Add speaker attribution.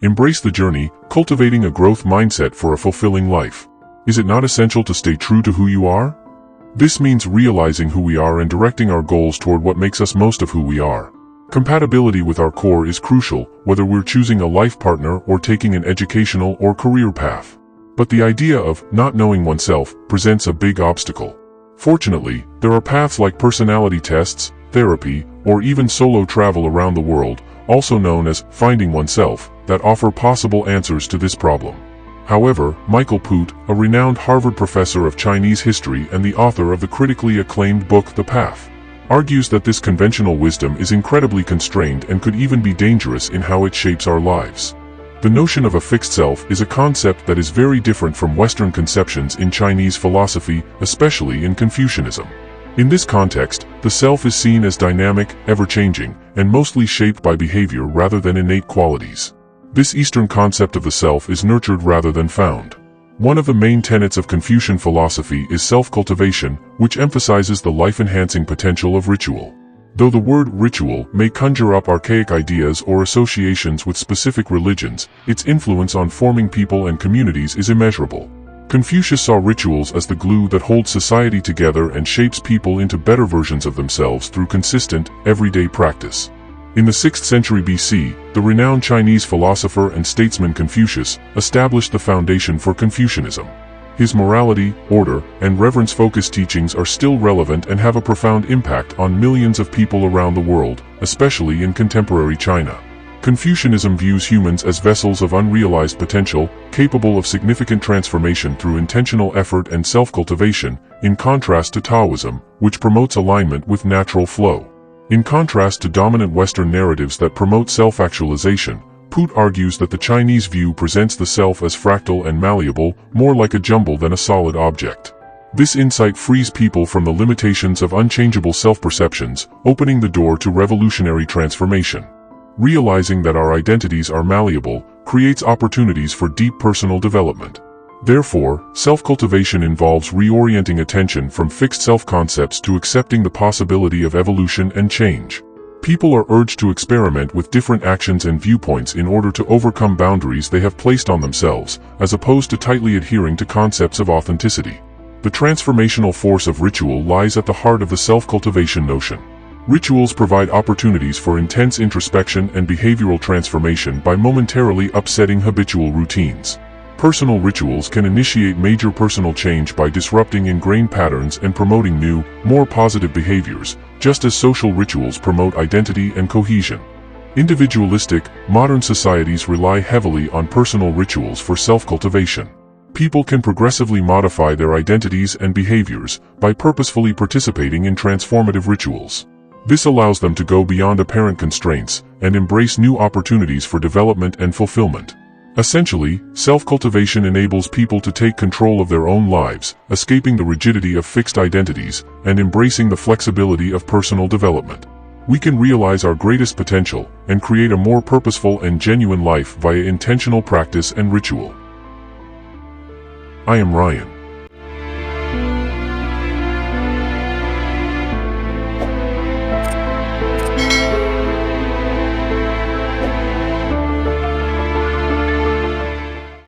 Speaker 1: Embrace the journey, cultivating a growth mindset for a fulfilling life. Is it not essential to stay true to who you are? This means realizing who we are and directing our goals toward what makes us most of who we are. Compatibility with our core is crucial, whether we're choosing a life partner or taking an educational or career path. But the idea of not knowing oneself presents a big obstacle. Fortunately, there are paths like personality tests, therapy, or even solo travel around the world, also known as finding oneself, that offer possible answers to this problem. However, Michael Poot, a renowned Harvard professor of Chinese history and the author of the critically acclaimed book The Path, argues that this conventional wisdom is incredibly constrained and could even be dangerous in how it shapes our lives. The notion of a fixed self is a concept that is very different from Western conceptions in Chinese philosophy, especially in Confucianism. In this context, the self is seen as dynamic, ever-changing, and mostly shaped by behavior rather than innate qualities. This Eastern concept of the self is nurtured rather than found. One of the main tenets of Confucian philosophy is self-cultivation, which emphasizes the life-enhancing potential of ritual. Though the word ritual may conjure up archaic ideas or associations with specific religions, its influence on forming people and communities is immeasurable. Confucius saw rituals as the glue that holds society together and shapes people into better versions of themselves through consistent, everyday practice. In the 6th century BC, the renowned Chinese philosopher and statesman Confucius established the foundation for Confucianism. His morality, order, and reverence-focused teachings are still relevant and have a profound impact on millions of people around the world, especially in contemporary China. Confucianism views humans as vessels of unrealized potential, capable of significant transformation through intentional effort and self-cultivation, in contrast to Taoism, which promotes alignment with natural flow. In contrast to dominant Western narratives that promote self-actualization, Poot argues that the Chinese view presents the self as fractal and malleable, more like a jumble than a solid object. This insight frees people from the limitations of unchangeable self-perceptions, opening the door to revolutionary transformation. Realizing that our identities are malleable creates opportunities for deep personal development. Therefore, self-cultivation involves reorienting attention from fixed self-concepts to accepting the possibility of evolution and change. People are urged to experiment with different actions and viewpoints in order to overcome boundaries they have placed on themselves, as opposed to tightly adhering to concepts of authenticity. The transformational force of ritual lies at the heart of the self-cultivation notion. Rituals provide opportunities for intense introspection and behavioral transformation by momentarily upsetting habitual routines. Personal rituals can initiate major personal change by disrupting ingrained patterns and promoting new, more positive behaviors, just as social rituals promote identity and cohesion. Individualistic, modern societies rely heavily on personal rituals for self-cultivation. People can progressively modify their identities and behaviors by purposefully participating in transformative rituals. This allows them to go beyond apparent constraints and embrace new opportunities for development and fulfillment. Essentially, self-cultivation enables people to take control of their own lives, escaping the rigidity of fixed identities, and embracing the flexibility of personal development. We can realize our greatest potential and create a more purposeful and genuine life via intentional practice and ritual. I am Ryan.